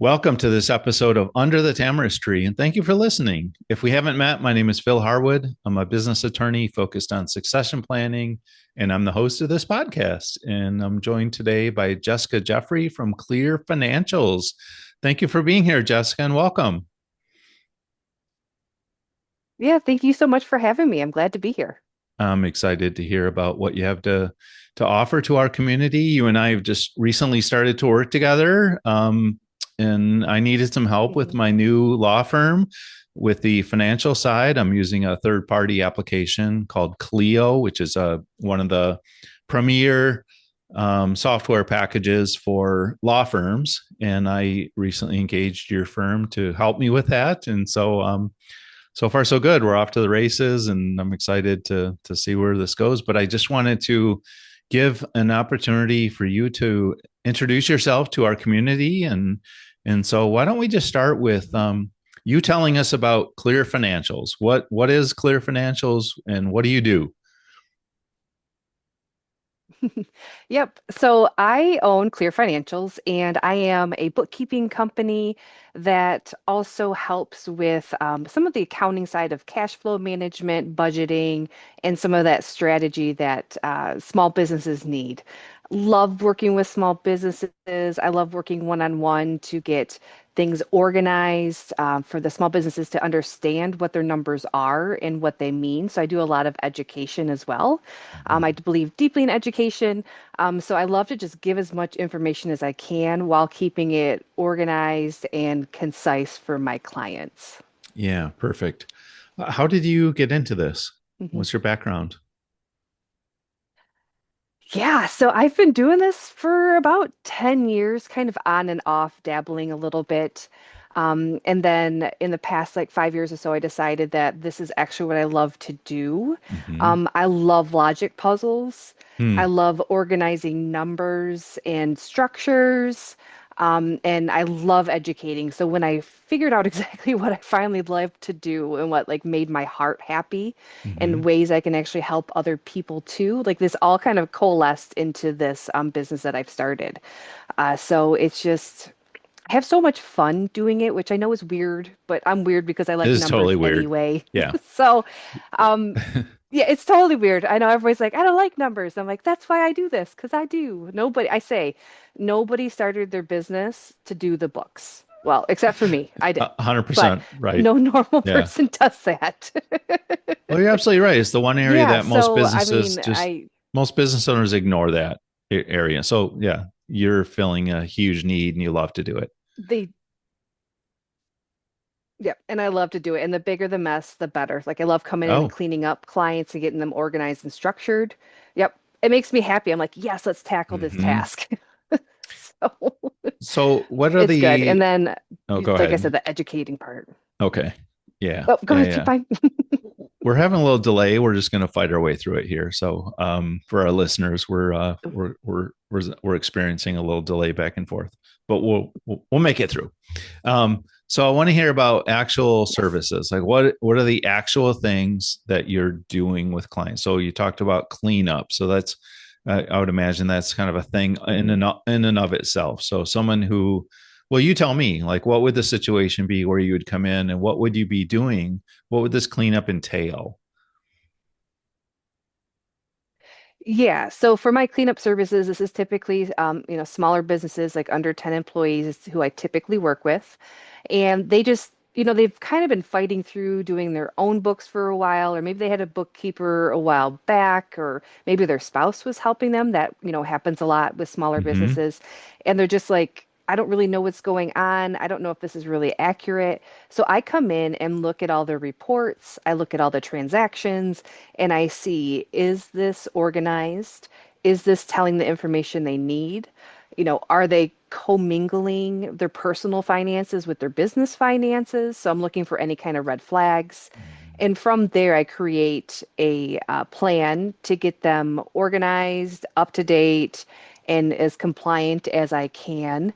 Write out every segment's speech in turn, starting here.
Welcome to this episode of Under the Tamarisk Tree, and thank you for listening. If we haven't met, my name is Phil Harwood. I'm a business attorney focused on succession planning, and I'm the host of this podcast. And I'm joined today by Jessica Jeffrey from Clear Financials. Thank you for being here, Jessica, and welcome. Yeah, thank you so much for having me. I'm glad to be here. I'm excited to hear about what you have to offer to our community. You and I have just recently started to work together, and I needed some help with Mhm. my new law firm with the financial side. I'm using a third party application called Clio, which is one of the premier software packages for law firms. And I recently engaged your firm to help me with that. And so far so good. We're off to the races, and I'm excited to see where this goes. But I just wanted to give an opportunity for you to introduce yourself to our community, and so why don't we just start with you telling us about Clear Financials? What is Clear Financials, and what do you do? Yep. So I own Clear Financials, and I am a bookkeeping company that also helps with some of the accounting side of cash flow management, budgeting, and some of that strategy that small businesses need. Love working with small businesses. I love working one-on-one to get things organized for the small businesses to understand what their numbers are and what they mean. So I do a lot of education as well. I believe deeply in education. So I love to just give as much information as I can while keeping it organized and concise for my clients. Yeah, perfect. How did you get into this? Mhm. What's your background? Yeah, so I've been doing this for about 10 years, kind of on and off, dabbling a little bit. And then in the past, like 5 years or so, I decided that this is actually what I love to do. Mm-hmm. I love logic puzzles. I Hmm. love organizing numbers and structures. And I love educating. So when I figured out exactly what I finally loved to do and what like made my heart happy, Mm-hmm. and ways I can actually help other people too. Like this all kind of coalesced into this business that I've started. So it's just, I have so much fun doing it, which I know is weird, but I'm weird because I It like is numbers totally weird. anyway. Yeah. So, um, yeah, it's totally weird. I know everybody's like, I don't like numbers. I'm like, that's why I do this, because I do. I say, nobody started their business to do the books. Well, except for me, I did. But 100% right. no normal Yeah. person does that. Well, you're absolutely right. It's the one area Yeah, that most so I businesses mean, just most business owners ignore that area. So yeah, you're filling a huge need and you love to do it. they yeah, and I love to do it. And the bigger the mess, the better. Like I love coming in and Oh. cleaning up clients and getting them organized and structured. Yep, it makes me happy. I'm like, yes, let's tackle this Hmm. task. So So what are it's good. And the then, oh, go like I ahead. said, the educating part. Okay. Yeah. Oh, go Yeah, ahead, keep yeah. fine. We're having a little delay. We're just going to fight our way through it here. So, for our listeners, we're experiencing a little delay back and forth, but we'll make it through. So I want to hear about actual Yes. services. Like what are the actual things that you're doing with clients? So you talked about cleanup. So that's I would imagine that's kind of a thing Mhm. in and of itself. So someone who, well, you tell me, like what would the situation be where you would come in and what would you be doing? What would this cleanup entail? Yeah, so for my cleanup services, this is typically, smaller businesses like under 10 employees is who I typically work with. And they just, they've kind of been fighting through doing their own books for a while, or maybe they had a bookkeeper a while back, or maybe their spouse was helping them. That, happens a lot with smaller Mm-hmm. businesses. And they're just like, I don't really know what's going on. I don't know if this is really accurate. So I come in and look at all the reports, I look at all the transactions, and I see, is this organized? Is this telling the information they need? Are they commingling their personal finances with their business finances? So I'm looking for any kind of red flags. And from there, I create a plan to get them organized, up to date, and as compliant as I can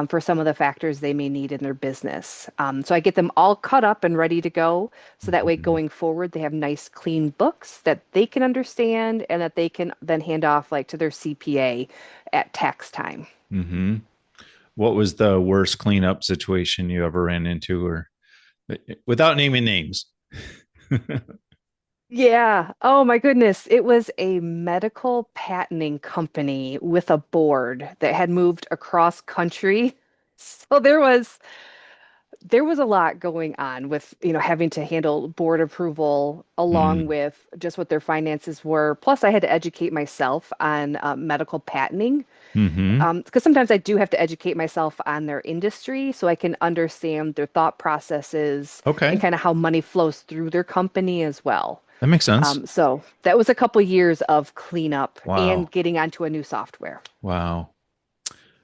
for some of the factors they may need in their business. So I get them all cut up and ready to go. So that way, Mm-hmm. going forward, they have nice, clean books that they can understand and that they can then hand off like to their CPA at tax time. Mm-hmm. What was the worst cleanup situation you ever ran into, or without naming names? Yeah. Oh my goodness. It was a medical patenting company with a board that had moved across country. So there was a lot going on with, having to handle board approval along Mm. with just what their finances were. Plus, I had to educate myself on medical patenting. Hmm. Because sometimes I do have to educate myself on their industry so I can understand their thought processes and Okay, kind of how money flows through their company as well. that makes sense. So that was a couple years of cleanup and Wow. getting onto a new software. Wow.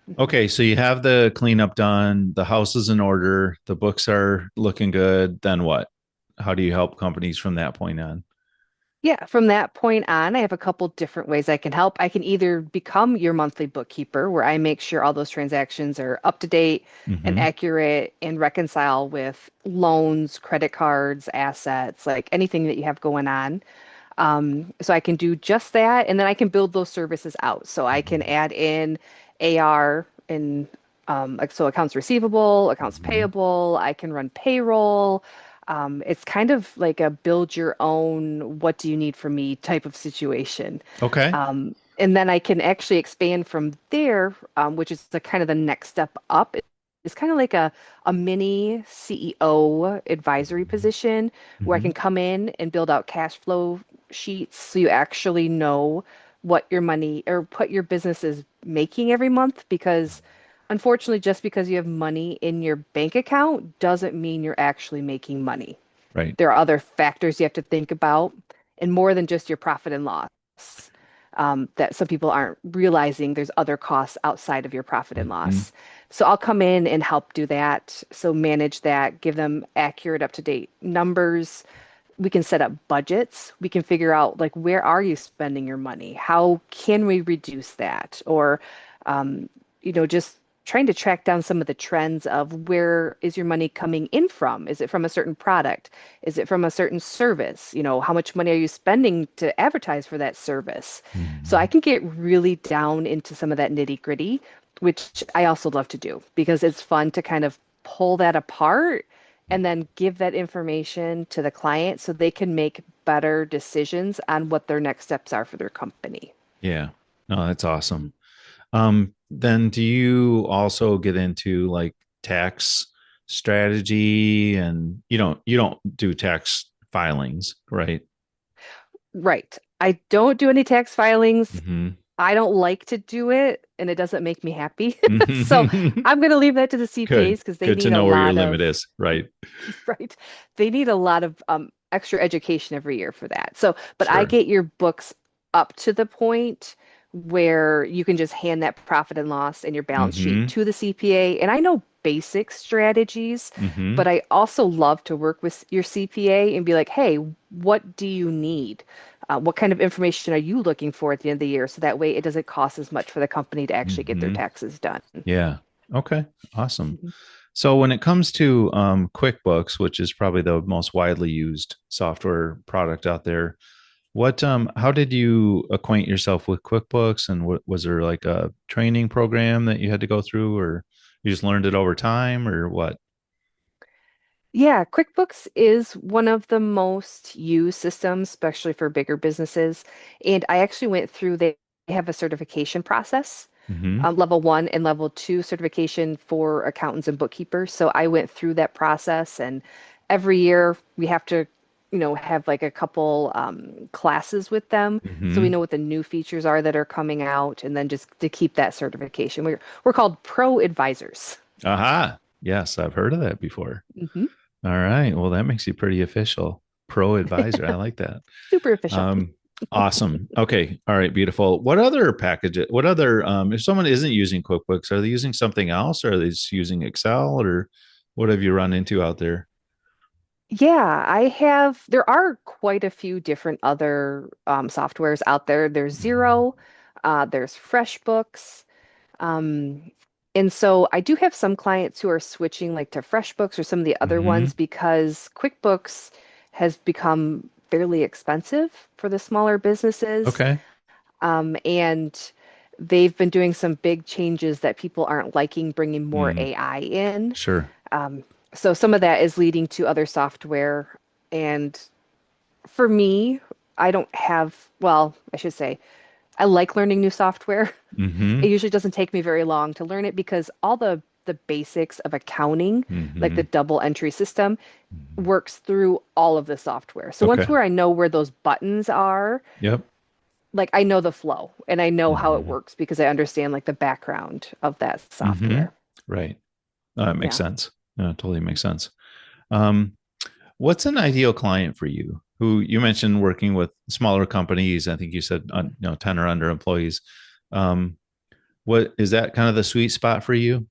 Mhm. Okay, so you have the cleanup done, the house is in order, the books are looking good. Then what? How do you help companies from that point on? Yeah, from that point on, I have a couple different ways I can help. I can either become your monthly bookkeeper, where I make sure all those transactions are up to date and Hmm. accurate and reconcile with loans, credit cards, assets, like anything that you have going on. So I can do just that, and then I can build those services out. So I can add in AR and like so accounts receivable, accounts Hmm. payable. I can run payroll. It's kind of like a build your own, what do you need from me type of situation. Okay. And then I can actually expand from there, which is the kind of the next step up. It's kind of like a mini CEO advisory position where I Hmm. can come in and build out cash flow sheets so you actually know what your money or what your business is making every month. Because unfortunately, just because you have money in your bank account doesn't mean you're actually making money. Right. There are other factors you have to think about, and more than just your profit and loss. That some people aren't realizing there's other costs outside of your profit and Hmm. loss. So I'll come in and help do that. So manage that, give them accurate, up-to-date numbers. We can set up budgets. We can figure out like where are you spending your money? How can we reduce that? Or just trying to track down some of the trends of where is your money coming in from? Is it from a certain product? Is it from a certain service? How much money are you spending to advertise for that service? So I Hmm. can get really down into some of that nitty gritty, which I also love to do because it's fun to kind of pull that apart and then give that information to the client so they can make better decisions on what their next steps are for their company. Yeah. No, that's awesome. Then do you also get into like tax strategy, and you don't do tax filings, right? Right. I don't do any tax filings. Hmm. I don't like to do it, and it doesn't make me happy. So I'm going to leave that to the Good. CPAs because they Good to need a know where your lot limit of, is. Right. right? They need a lot of extra education every year for that. So, but I Sure. get your books up to the point where you can just hand that profit and loss and your balance sheet Hmm. to the CPA. And I know basic strategies, but Hmm. I also love to work with your CPA and be like, hey, what do you need? What kind of information are you looking for at the end of the year? So that way it doesn't cost as much for the company to actually get their Hmm. taxes done. Yeah. Okay. Awesome. Mhm. So when it comes to QuickBooks, which is probably the most widely used software product out there, how did you acquaint yourself with QuickBooks, and what was there like a training program that you had to go through, or you just learned it over time, or what? Yeah, QuickBooks is one of the most used systems, especially for bigger businesses. And I actually went through, they have a certification process, Hmm. level one and level two certification for accountants and bookkeepers. So I went through that process, and every year we have to, have like a couple classes with them. So we Hmm. know what the new features are that are coming out, and then just to keep that certification. We're called pro advisors. Aha. Yes, I've heard of that before. Hmm. All right. Well, that makes you pretty official. Pro advisor. I like that. Super official. Um, awesome. Okay. All right. Beautiful. What other packages? What other? If someone isn't using QuickBooks, are they using something else, or are they just using Excel, or what have you run into out there? Yeah, there are quite a few different other softwares out there. There's Zero, there's FreshBooks. Um, and so I do have some clients who are switching like to FreshBooks or some of the other Mm-hmm. ones because QuickBooks has become fairly expensive for the smaller businesses. Okay. And they've been doing some big changes that people aren't liking, bringing more Mm, AI in. sure. Um, so some of that is leading to other software. And for me, I don't have, well, I should say, I like learning new software. It Mm-hmm. usually doesn't take me very long to learn it because all the basics of accounting, like the Mm-hmm. double entry system, Hmm. works through all of the software. So once Okay. where I know where those buttons are, Yep. like I know the flow and I know how it Mm-hmm. works because I understand like the background of that Mm-hmm. software. Right. It makes Yeah. sense. Totally makes sense. Um, what's an ideal client for you? Who you mentioned working with smaller companies. I think you said, Mhm. 10 or under employees. Um, what is that kind of the sweet spot for you?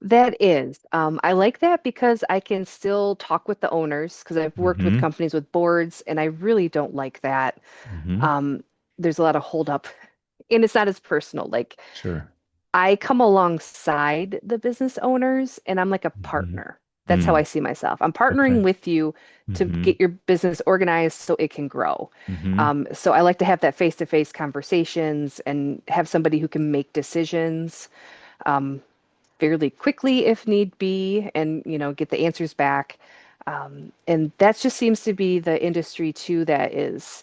That is. I like that because I can still talk with the owners because I've worked with Mm-hmm. companies with boards and I really don't like that. Mm-hmm. Um, there's a lot of hold up and it's not as personal. Like Sure. I come alongside the business owners and I'm like a Mm-hmm. partner. That's how I Mm. see myself. I'm Okay. partnering with you to Mm-hmm. get your business organized so it can grow. Mm-hmm. So I like to have that face-to-face conversations and have somebody who can make decisions um, fairly quickly if need be and, get the answers back. And that just seems to be the industry too that is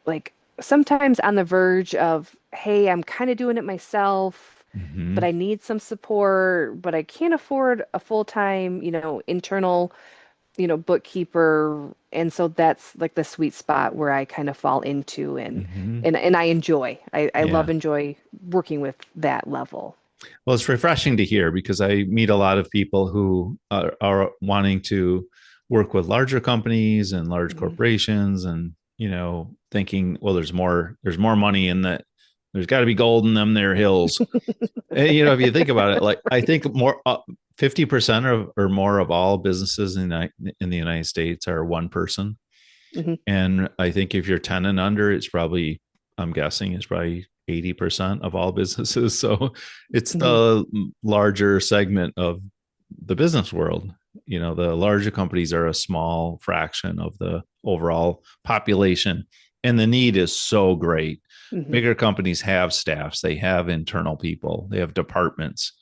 like sometimes on the verge of, hey, I'm kind of doing it myself, Mm-hmm. but I need some support, but I can't afford a full-time, internal, bookkeeper. And so that's like the sweet spot where I kind of fall into and Mm-hmm. and I enjoy. I love Yeah. enjoy working with that level. Well, it's refreshing to hear because I meet a lot of people who are wanting to work with larger companies and large Mhm. corporations, and thinking, well, there's more money in that. There's got to be gold in them there hills. And, if you think about it, like I think more 50% or more of all businesses in the United States are one person, Mhm. and I think if you're 10 and under, I'm guessing it's probably 80% of all businesses. So it's Mhm. the larger segment of the business world. The larger companies are a small fraction of the overall population, and the need is so great. Mhm. Bigger companies have staffs, they have internal people, they have departments.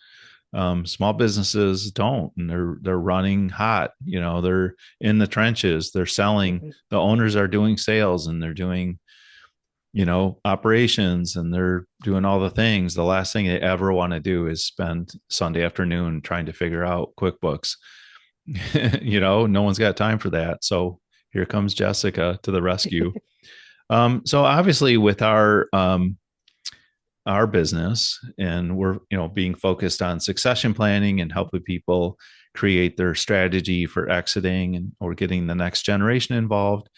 Small businesses don't, and they're running hot. They're in the trenches. They're selling. Mhm. The owners are doing sales, and they're doing operations, and they're doing all the things. The last thing they ever want to do is spend Sunday afternoon trying to figure out QuickBooks. No one's got time for that. So here comes Jessica to the rescue. So obviously, with our business, and we're being focused on succession planning and helping people create their strategy for exiting and or getting the next generation involved.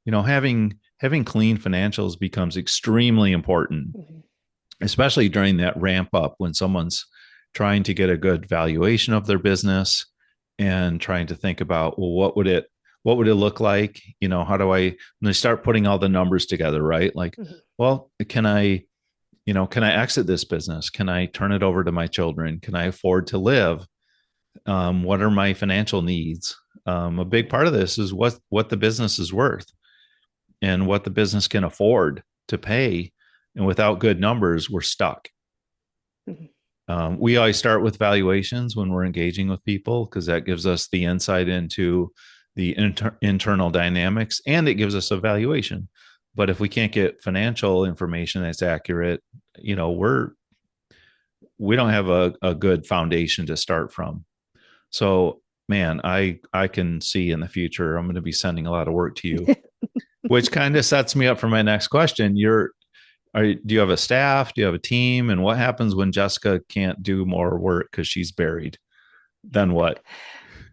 Having clean financials becomes extremely important, Mhm. especially during that ramp up when someone's trying to get a good valuation of their business and trying to think about, well, what would it look like? How do I, when they start putting all the numbers together, right? Like, Mhm. well, can I exit this business? Can I turn it over to my children? Can I afford to live? What are my financial needs? A big part of this is what the business is worth and what the business can afford to pay. And without good numbers, we're stuck. Mhm. We always start with valuations when we're engaging with people because that gives us the insight into the internal dynamics, and it gives us a valuation. But if we can't get financial information that's accurate, we don't have a good foundation to start from. So, man, I can see in the future I'm going to be sending a lot of work to you, which kind of sets me up for my next question. Do you have a staff? Do you have a team? And what happens when Jessica can't do more work because she's buried? Then what?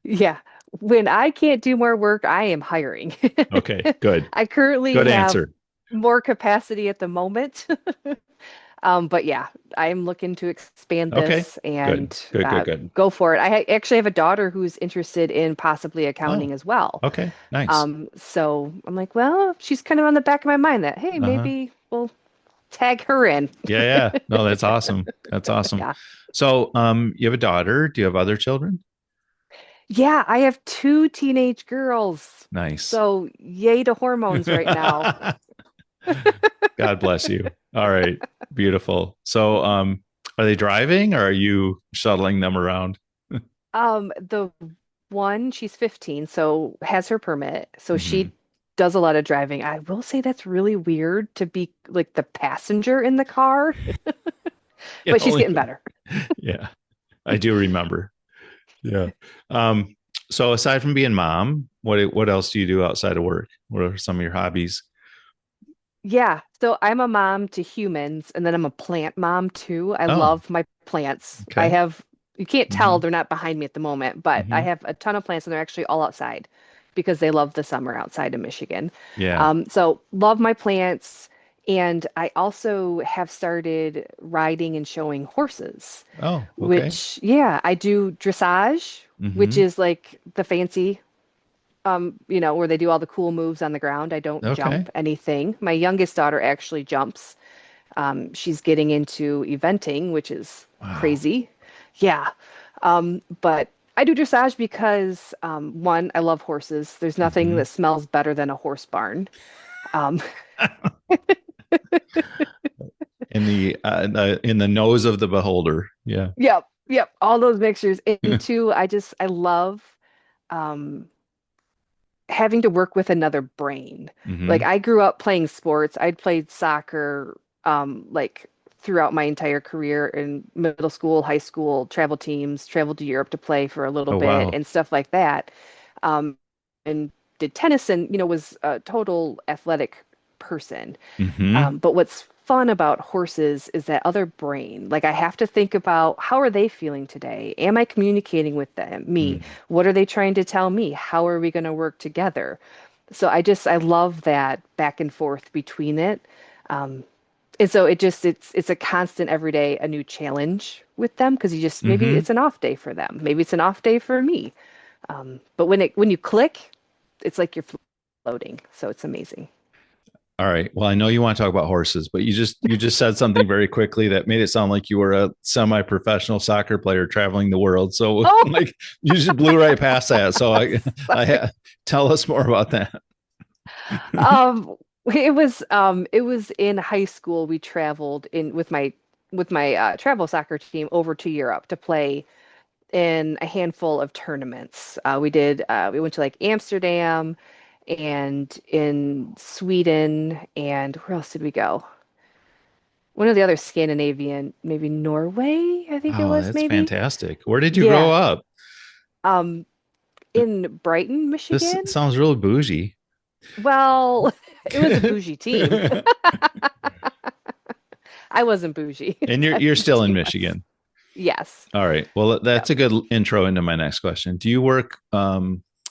Yeah. When I can't do more work, I am hiring. Okay, good. I currently Good have answer. more capacity at the moment. But yeah, I'm looking to expand Okay, this good. and Good, good, good. go for it. Actually have a daughter who's interested in possibly accounting Oh, as well. okay, nice. So I'm like, well, she's kind of on the back of my mind that, hey, Uh-huh. maybe we'll tag her in. Yeah, yeah. No, that's awesome. That's awesome. Yeah. So, you have a daughter. Do you have other children? Yeah, I have two teenage girls. Nice. So yay to hormones right now. God bless you. All right. Beautiful. So, are they driving or are you shuttling them around? The one, she's 15, so has her permit. So Hmm. she does a lot of driving. I will say that's really weird to be like the passenger in the car, Yeah. but she's getting better. Yeah. I do remember. Yeah. Um, so aside from being mom, what else do you do outside of work? What are some of your hobbies? Yeah, so I'm a mom to humans, and then I'm a plant mom too. I Oh, love my plants. okay. You can't tell, Hmm. they're not behind me at the moment, but I Hmm. have a ton of plants, and they're actually all outside because they love the summer outside in Michigan. Yeah. So love my plants, and I also have started riding and showing horses, Oh, okay. which, yeah, I do dressage, which Hmm. is like the fancy where they do all the cool moves on the ground. I don't Okay. jump anything. My youngest daughter actually jumps. She's getting into eventing, which is Wow. crazy. Yeah. But I do dressage because one, I love horses. There's nothing Hmm. that smells better than a horse barn. Um, In the nose of the beholder. Yeah. yep, yep, all those mixtures. And two, I love um, having to work with another brain. Like Hmm. I grew up playing sports. I'd played soccer like throughout my entire career in middle school, high school, travel teams, traveled to Europe to play for a little Oh, bit wow. and stuff like that. Um, and did tennis and was a total athletic person. Hmm. But what's fun about horses is that other brain. Like I have to think about how are they feeling today? Am I communicating with them? Me? Mm. What are they trying to tell me? How are we going to work together? So I love that back and forth between it. Um, and so it's a constant every day, a new challenge with them because you just maybe Hmm. it's an off day for them. Maybe it's an off day for me. But when you click, it's like you're floating. So it's amazing. All right. Well, I know you want to talk about horses, but you just said something very quickly that made it sound like you were a semi-professional soccer player traveling the world. So, Oh, like, you just blew right past that. So, sorry. tell us more about that. Um, it was in high school. We traveled in with my travel soccer team over to Europe to play in a handful of tournaments. We went to like Amsterdam and in Sweden and where else did we go? One of the other Scandinavian, maybe Norway, I think it Oh, was that's maybe. fantastic. Where did you grow Yeah. up? Um, in Brighton, This Michigan. sounds real bougie. Well, it was a And bougie team. I wasn't bougie. you're The still in team was. Michigan. Yes. All right. Well, Yeah. that's a good intro into my next question. Do you work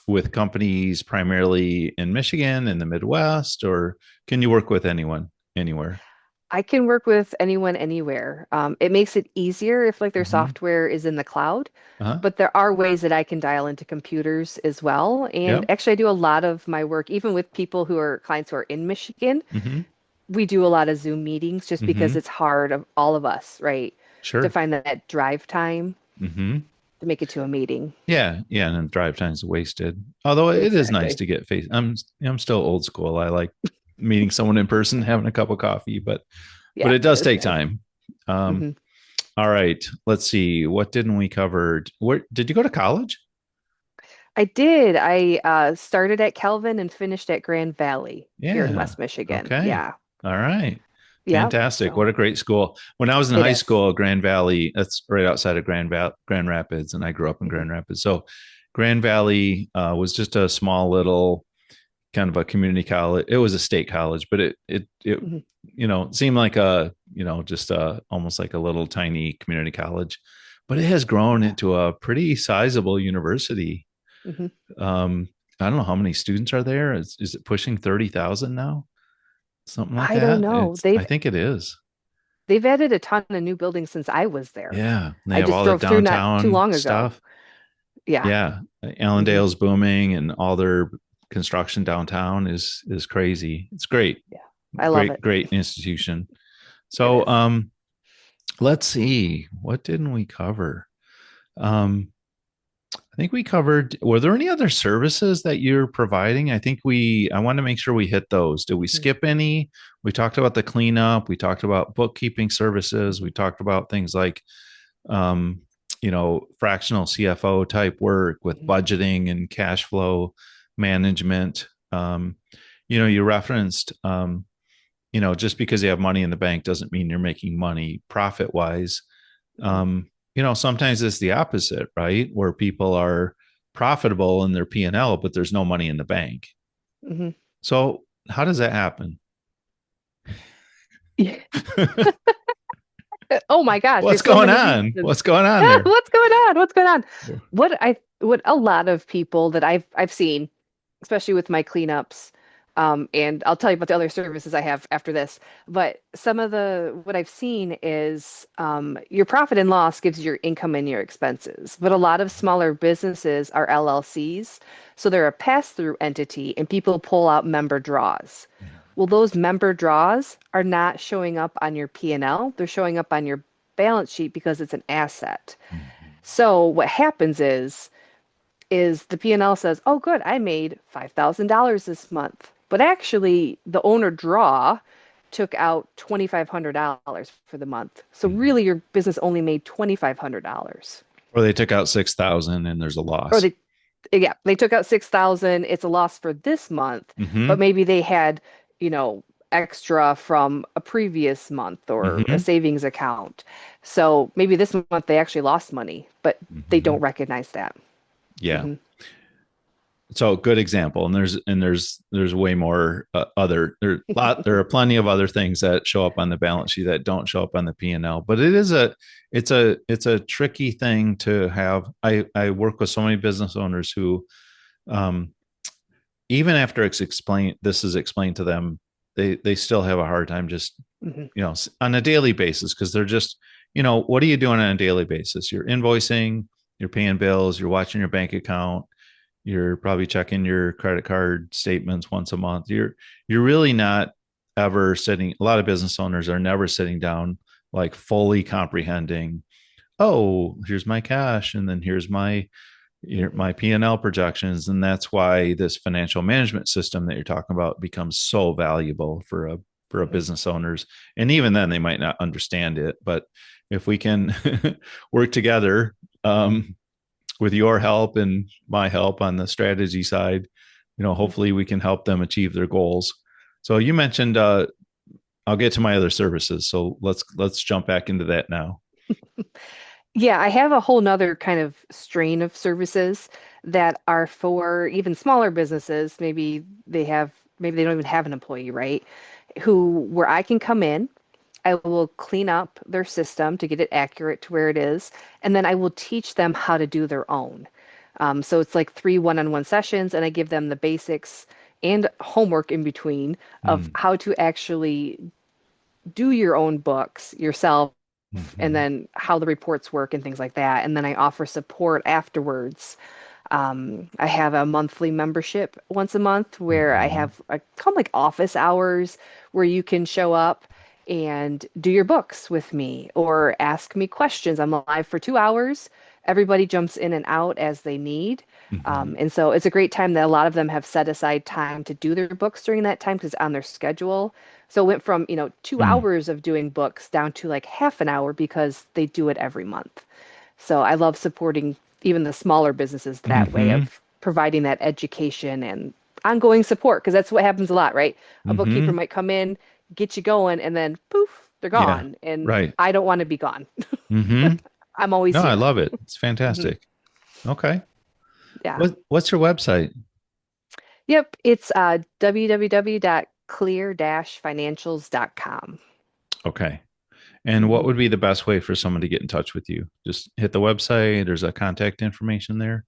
with companies primarily in Michigan, in the Midwest, or can you work with anyone anywhere? I can work with anyone anywhere. It makes it easier if like their Hmm. software is in the cloud, Uh-huh. but there are ways that I can dial into computers as well. And Yep. actually, I do a lot of my work, even with people who are clients who are in Michigan. Hmm. We do a lot of Zoom meetings just because Hmm. it's hard of all of us, right, to Sure. find that drive time Hmm. to make it to a meeting. Yeah. Yeah. And then drive time's wasted. Although it is nice Exactly. to get face. I'm still old school. I like meeting someone in person, having a cup of coffee, but Yeah, it it does is take nice. time. Um, Hmm. all right. Let's see. What didn't we cover? Where did you go to college? I did. I started at Kelvin and finished at Grand Valley here in Yeah. West Michigan. Okay. Yeah. All right. Yep. Fantastic. What So a great school. When I was in it high is. school, Grand Valley, that's right outside of Grand Rapids, and I grew up in Hmm. Grand Rapids. So Grand Valley was just a small little kind of a community college. It was a state college, but it Hmm. seemed like a just almost like a little tiny community college, but it has grown Yeah. into a pretty sizable university. Hmm. Um, I don't know how many students are there. Is it pushing 30,000 now? Something like I don't that. know. I think it is. They've added a ton of new buildings since I was there. Yeah. And they I have just all the drove through not too downtown long ago. stuff. Yeah. Yeah. Hmm. Allendale's booming and all their construction downtown is crazy. It's great. Yeah. I love it. Great institution. It So is. let's see. What didn't we cover? Um I think we covered. Were there any other services that you're providing? I want to make sure we hit those. Did we Mm, skip any? We talked about the cleanup. We talked about bookkeeping services. We talked about things like, um, fractional CFO type work with mhm, budgeting and cash flow management. You referenced, just because you have money in the bank doesn't mean you're making money profit wise. mhm, Sometimes it's the opposite, right? Where people are profitable in their P&L, but there's no money in the bank. mhm. So how does that happen? Yeah. Oh my gosh, What's there's so going many on? reasons. What's going on there? What's going on? What's going on? What a lot of people that I've seen, especially with my cleanups, and I'll tell you about the other services I have after this. But some of the what I've seen is your profit and loss gives your income and your expenses. But a lot of smaller businesses are LLCs, so they're a pass-through entity, and people pull out member draws. Well, those member draws are not showing up on your P&L. They're showing up on your balance sheet because it's an asset. Mhm. So what happens is the P&L says, "Oh, good, I made $5,000 this month." But actually, the owner draw took out $2,500 for the month. So Mhm. really, your business only made $2,500. Or they took out 6,000 and there's a Or loss. they took out 6,000. It's a loss for this month, but Hmm. maybe they had, you know, extra from a previous month or a Hmm. savings account. So maybe this month they actually lost money, but they don't Hmm. recognize that. Yeah. Hmm. So good example. And there's way more there are plenty of other things that show up on the balance sheet that don't show up on the P&L. But it's a tricky thing to have. I work with so many business owners who, um, even after this is explained to them, they still have a hard time just, Hmm. on a daily basis, because they're just, what are you doing on a daily basis? You're invoicing, you're paying bills, you're watching your bank account, you're probably checking your credit card statements once a month. You're really not ever sitting. A lot of business owners are never sitting down, like fully comprehending, oh, here's my cash, and then here's Hmm. my P&L projections. And that's why this financial management system that you're talking about becomes so valuable for a Hmm. business owners. And even then they might not understand it, but if we can work together, with your help and my help on the strategy side, hopefully we can help them achieve their goals. So you mentioned, I'll get to my other services, so let's jump back into that now. Yeah, I have a whole nother kind of strain of services that are for even smaller businesses. Maybe they don't even have an employee, right? Where I can come in, I will clean up their system to get it accurate to where it is, and then I will teach them how to do their own. So it's like three one-on-one sessions, and I give them the basics and homework in between of Mm. how to actually do your own books yourself and Mhm. then how the reports work and things like that. And then I offer support afterwards. I have a monthly membership once a month where I Mhm. have I call them like office hours where you can show up and do your books with me or ask me questions. I'm live for 2 hours. Everybody jumps in and out as they need. Mhm. And so it's a great time that a lot of them have set aside time to do their books during that time because it's on their schedule. So it went from, 2 hours of doing books down to like half an hour because they do it every month. So I love supporting even the smaller businesses that way Mhm. of providing that education and ongoing support because that's what happens a lot, right? A bookkeeper Mhm. might come in, get you going, and then poof, they're Yeah. gone. And Right. I don't want to be gone. Mhm. I'm always No, I here. love it. It's Hmm. fantastic. Okay. Yeah. What's your website? Yep. It's www.clear-financials.com. Okay. And what Hmm. would be the best way for someone to get in touch with you? Just hit the website. There's a contact information there.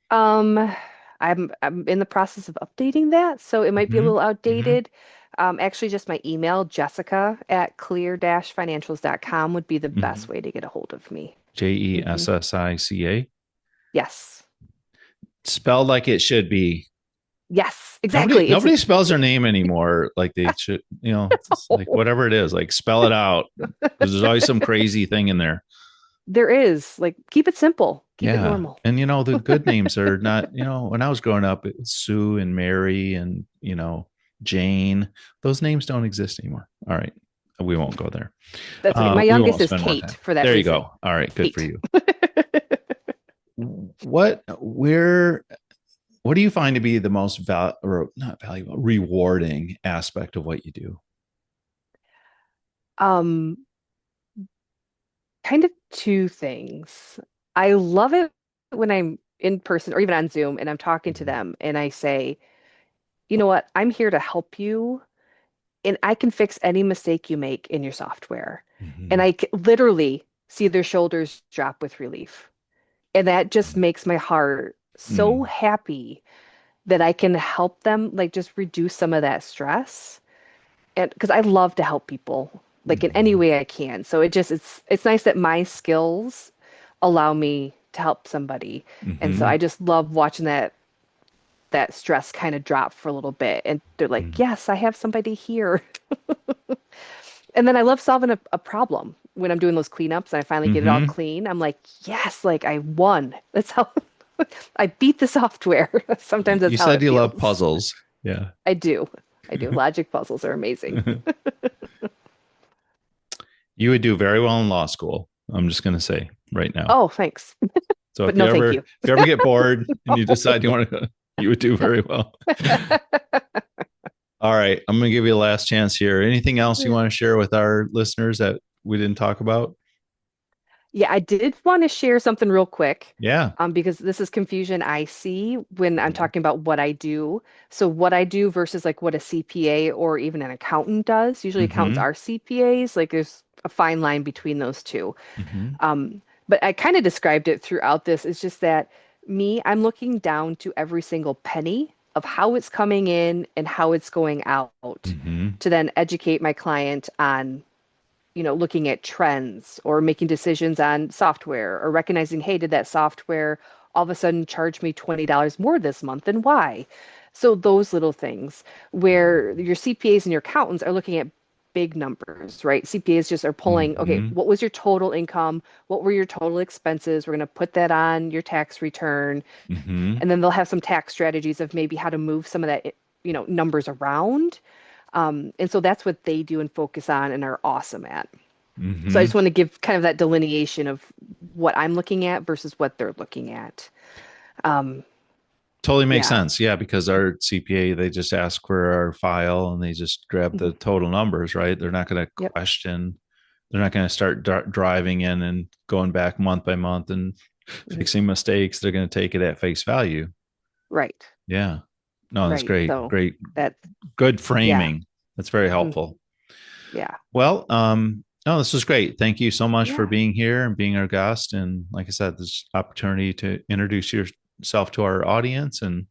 Um, I'm in the process of updating that, so it might be a Hmm. little Hmm. outdated. Actually, just my email, jessica@clear-financials.com would be the best Hmm. way to get a hold of me. Hmm. Jessica. Yes. Spelled like it should be. Yes, Nobody exactly. nobody spells their name anymore like they should. It's like whatever it is, like spell it out, because there's always some crazy thing in there. There is like keep it simple. Keep it Yeah. normal. And the good names are not, when I was growing up, it was Sue and Mary and, Jane. Those names don't exist anymore. All right. We won't go there. That's okay. My We won't youngest is spend more Kate time. for that There you reason. go. All right. Good for Kate. you. What, where, what do you find to be the most or not valuable, rewarding aspect of what you do? Um, Kind of two things. I love it when I'm in person or even on Zoom and I'm talking to Mhm. them and I say, you know what? I'm here to help you and I can fix any mistake you make in your software. And Mhm. I literally see their shoulders drop with relief. And that just makes my heart so Mhm. happy that I can help them like just reduce some of that stress. And because I love to help people like in any Mhm. way I can. So it's nice that my skills allow me to help somebody. And so I Mhm. just love watching that stress kind of drop for a little bit. And they're like, Mhm. yes, I have somebody here. And then I love solving a problem when I'm doing those cleanups and I finally get it all Mhm. clean. I'm like, yes, like I won. That's how I beat the software. Sometimes that's You how said it you love feels. puzzles. Yeah. I do. I do. Logic puzzles are amazing. You would do very well in law school. I'm just going to say right now. Oh, thanks. So But if you no, thank ever you. if you ever get bored and you decide you want to, you would do very well. All right, I'm going to give you a last chance here. Anything else you want to share with our listeners that we didn't talk about? Yeah, I did want to share something real quick, Yeah. because this is confusion I see when I'm Mhm. talking about what I do. So what I do versus like what a CPA or even an accountant does. Usually accountants Mhm. are CPAs. Like there's a fine line between those two. Mhm. But I kind of described it throughout this. It's just that I'm looking down to every single penny of how it's coming in and how it's going out Mhm. to then educate my client on looking at trends or making decisions on software or recognizing, hey, did that software all of a sudden charge me $20 more this month and why? So those little things where your CPAs and your accountants are looking at big numbers, right? CPAs just are pulling, okay, Mhm. what was your total income? What were your total expenses? We're going to put that on your tax return. Mhm. And then they'll have some tax strategies of maybe how to move some of that, numbers around. And so that's what they do and focus on and are awesome at. So I just Mhm. want to give kind of that delineation of what I'm looking at versus what they're looking at. Um, Totally makes yeah. sense. Yeah, because our CPA, they just ask for our file and they just grab Mhm. the total numbers, right? They're not going to Yep. question. They're not going to start driving in and going back month by month and Mhm. fixing mistakes. They're going to take it at face value. Right. Yeah. No, that's Right. great. So Great. that, Good yeah. framing. That's very Mhm. helpful. Yeah. Well, no, this was great. Thank you so much for Yeah. being here and being our guest. And like I said, this opportunity to introduce yourself to our audience. And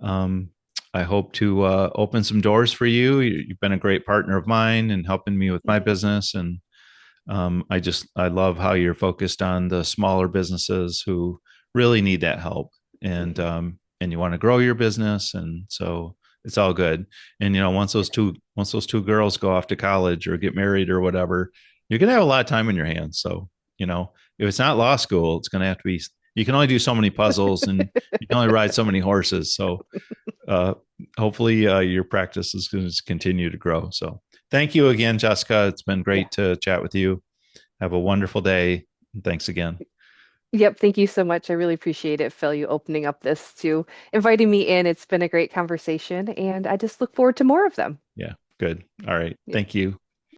um, I hope to open some doors for you. You've been a great partner of mine and helping me with my Mhm. business. And I love how you're focused on the smaller businesses who really need that help, and Mhm. and you want to grow your business, and so it's all good. And once those two girls go off to college or get married or whatever, you're gonna have a lot of time in your hands. So if it's not law school, it's gonna have to be. You can only do so many puzzles, and you can only ride so many horses. So uh, hopefully your practice is going to continue to grow. So thank you again, Jessica. It's been Yeah. great to chat with you. Have a wonderful day. Thanks again. Yep. Thank you so much. I really appreciate it, Phil, you opening up this to inviting me in. It's been a great conversation, and I just look forward to more of them. Yeah, good. All right. Yeah. Thank you.